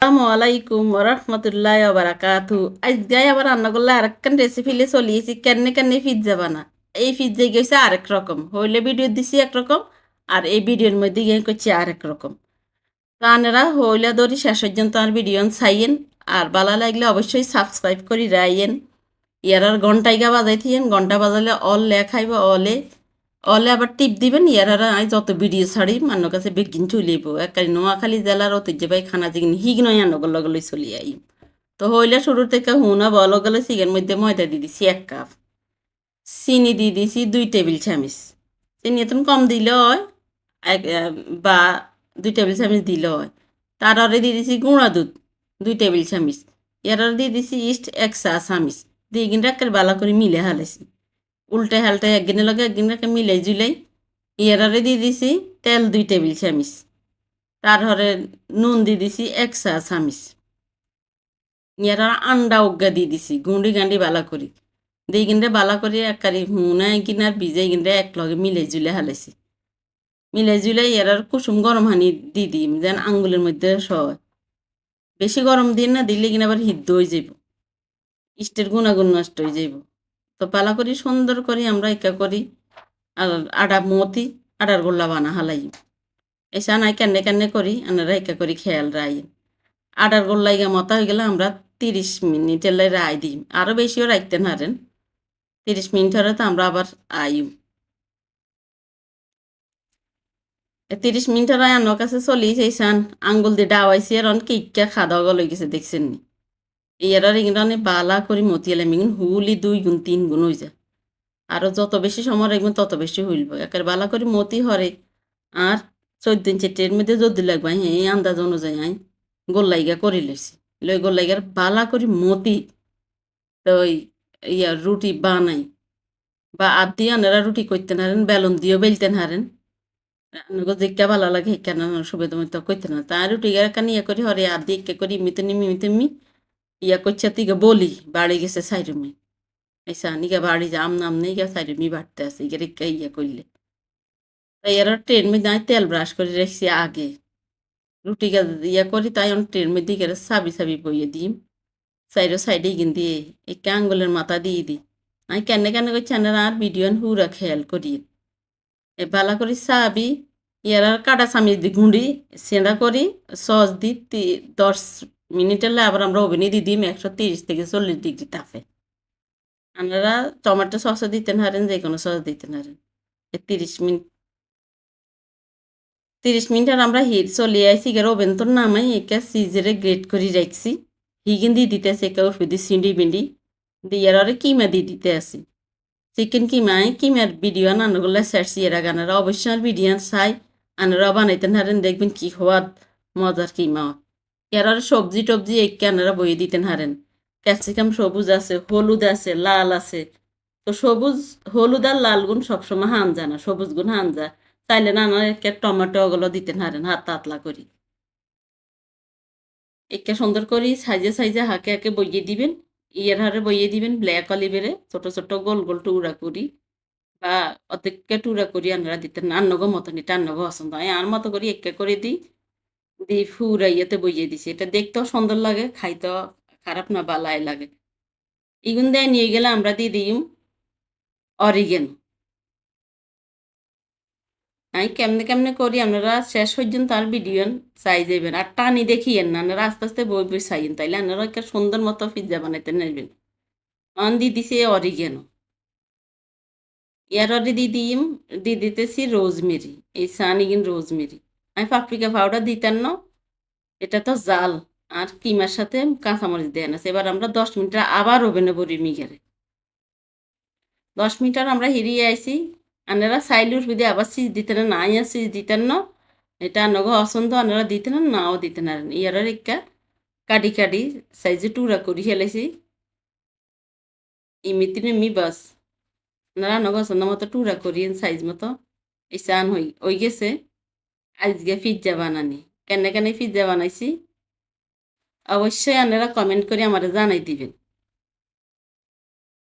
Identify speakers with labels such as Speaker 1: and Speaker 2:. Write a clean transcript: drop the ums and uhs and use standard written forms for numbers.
Speaker 1: আসসালামু আলাইকুম ওরহমতুল্লাহ বারাকাতু। আজকে আবার রান্না করলে আরেকখান রেসিপি লে চলিয়েছি কেনে কেনে পিৎজা বানা। এই পিৎজা গেছে আরেক রকম, হইলে ভিডিও দিছি একরকম, আর এই ভিডিওর মধ্যে গিয়ে করছি আরেক রকম। রানেরা হইলে ধরি শেষ পর্যন্ত আর ভিডিও চাইয়েন, আর ভালো লাগলে অবশ্যই সাবস্ক্রাইব করি রাইয়েন। ইয়ার আর ঘন্টাইগা বাজাই থিয়েন, ঘন্টা বাজালে অল লে খাইব অলে অলে আবার টিপ দিবেন। ইয়ার আর আই যত ভিডিও ছাড়ি মানুষ কাছে বেগিন চলিব একাই নোয়াখালী জেলার ঐতিহ্যবাহী খানা যেগিন হিগ নয় আনগর লগলে চলি আই। তো হইলে শুরু থেকে হুনা বল গেলে চিকেন মধ্যে ময়দা দিয়ে দিছি 1 কাপ, চিনি দিয়ে দিছি 2 টেবিল চামিচ। চিনি এত কম দিলে হয় বা 2 টেবিল চামিচ দিলে হয়। তারপরে দিয়ে দিছি গুঁড়া দুধ 2 টেবিল চামিচ। এর দিয়ে দিছি ইস্ট 1 চা চামিচ। দিয়ে কিনে একের বালা করে মিলে হালাইছি, উল্টে হালটে একদিনের লগে একদিনকে মিলাই জুলাই। ইয়ারে দিয়ে দিছি তেল 2 টেবিল চামিচ। তারপরে নুন দিয়ে দিছি 1 চা চামিচ। ইয়ার আন্ডা উগা দিয়ে দিছি গুঁড়ি গান্ডি বালা করি। দিয়ে কিনে বালা করি একারি হুনাই কিনার ভিজাই কিনে এক লগে মিলাই জুলে হালাইছি। মিলাই জুলাই এর কুসুম গরম হানি দিয়ে দিম যেন আঙ্গুলের মধ্যে সয়। বেশি গরম দিন না দিলে কিনা আবার হিদ্ধ হয়ে যাব, ইস্টের গুণাগুণ নষ্ট হয়ে যাব। তো পালা করি সুন্দর করি আমরা একা করি আর আটা মতি আটার গোল্লা বানা হালাই। এসা নাই কেনে কেনে করি আমরা একা করি খেয়াল রাই। আটার গোল্লা ইগা মতা হয়ে গেলে আমরা 30 মিনিটের লাই রাই দিই, আরও বেশিও রাখতে হারেন। 30 মিনিট হলে তো আমরা আবার আইম। 30 মিনিট হলে আমার কাছে চলি সেইসান আঙ্গুল দিয়ে ডাওয়াইছি আর অনেক ইকা খাওয়া গল হয়ে গেছে দেখছেন নি। এর ইংরানে বালা করি মতিয়ালে মিগুন হুলি 2 গুণ 3 গুণ হয়ে যায়। আরও যত বেশি সময় রাখবেন তত বেশি হইলব একের বালা করে মতি হরে। আর 14 চেটের মধ্যে যদি লাগবে হ্যাঁ আন্দাজ অনুযায়ী আই গোল্লাইগা করে লইছি। লই গোল্লাইগার বালা করি মতি তো রুটি বানাই বা আদ দিয়ে আনারা রুটি করতে হারেন, বেলুন দিয়েও বেলতেন হারেন। যেটা ভালো লাগে কেন সুবিধা মতো করতে না তা রুটি কানি ইয়া করি হরে আদ দিয়ে করি মিতে নিমি ইয়া করছে তিকে বলি বাড়ি গেছে সাইরুমি। ऐसा निका बाड़ी जाम नाम नहीं क्या सारी मी बाटते ऐसे ये रिक्का ये कोइले। तो यार ट्रेन में जाए तेल ब्रश कर रखी आगे रुटी का या करी ताई हम ट्रेन में दी कर साबी साबी बोये दी साइडो साइडे गिन दिए एक आंगुलेर माथा দিয়ে দি। আমি কেনে কেনে করছি আনারা আর ভিডিও হুরা খেয়াল করি এ বালা করি সাবি ইয়ার আর কাটা চামিচ দি গুঁড়ি সেঁড়া করি সস দি 10 মিনিটের আবার আমরা ওভেনে দিয়ে দিই 130 থেকে 40 ডিগ্রি তাপে। আপনারা টমেটো সসও দিতে পারেন, যে কোনো সস দিতে পারেন। 30 মিনিট 30 মিনিট আর আমরা হিট চলিয়ে আইসি গের ওভেন তো নামাই একা সিজরে গ্রেট করে রাখছি। হিগিন দিয়ে দিতে আসি একা উঠে দিয়ে সিঁড়ি বিন্ডি দিয়ে আর কিমা দিয়ে দিতে আসি চিকেন কিমার ভিডিও আনাগুলো সারছি এরা গানারা অবশ্যই আর ভিডিও চাই আনারা বানাইতে হারেন দেখবেন কি হওয়ার মজার কিমা। এর সবজি টবজি একে আনারা বইয়ে দিতেন হারেন। ক্যাপসিকাম সবুজ আছে, হলুদ আছে, লাল আছে। তো সবুজ হলুদ আর লাল গুণ সবসময় হান যায় না, সবুজ গুণ হান যায়। চাইলে না একে টমেটো ওগুলো দিতেন হারেন হাত হাতলা করি একে সুন্দর করি সাইজে সাইজে হাকে হাকে বইয়ে দিবেন। ইয়ের হারে বইয়ে দিবেন ব্ল্যাক অলিভেরে ছোট ছোট গোল গোল টুকরা করি বা অর্ধেককে টুকরা করি আনারা দিতেন আন্নগো মতন এটা আন্নগো পছন্দ হয় আর মতো করি একে করে দিই দিয়ে ফুরা ইয়েতে বইয়ে দিছি। এটা দেখতেও সুন্দর লাগে, খাইতেও খারাপ না বালাই লাগে। ইগুন দিয়ে নিয়ে গেলে আমরা দিয়ে দিই অরিগেনো। আমি কেমনে কেমনে করি আপনারা শেষ পর্যন্ত আর ভিডিও চাই যাবেন আর টানি দেখিয়েন না, আপনারা আস্তে আস্তে বই বই চাইয়েন তাইলে আপনারা একটা সুন্দর মতো পিৎজা বানাইতে নেবেন। অন দিয়ে দিছি অরিগেনো, ইয়ার অরে দিয়ে দিতেছি রোজমেরি, এই সানিগিন রোজমেরি। আমি পাপরিকা পাউডার দিতেন না, এটা তো জাল আর কিমার সাথে কাঁচামরিচ দেন আছে। এবার আমরা 10 মিনিট আবার ওভেনে ভরি মিঘারে 10 মিনিট আর আমরা হিরিয়ে আইছি। আপনারা সাইলুর বিদে আবার চিজ দিতেন না, আর চিজ দিতেন না, এটা নগো অসন্দ আপনারা দিতেন নাও দিতেন আর ইয়ার একটা কাটি কাটি সাইজে টুকরা করি হেলেছি ইমিতি নেমি বাস আপনারা নগো অসন্দ মতো টুকরা করি সাইজ মতো এই চান হই গেছে। আজকে পিৎজা বানানি কেনে কেনে পিৎজা বানাইছি অবশ্যই আপনারা কমেন্ট করে আমার জানাই দিবেন।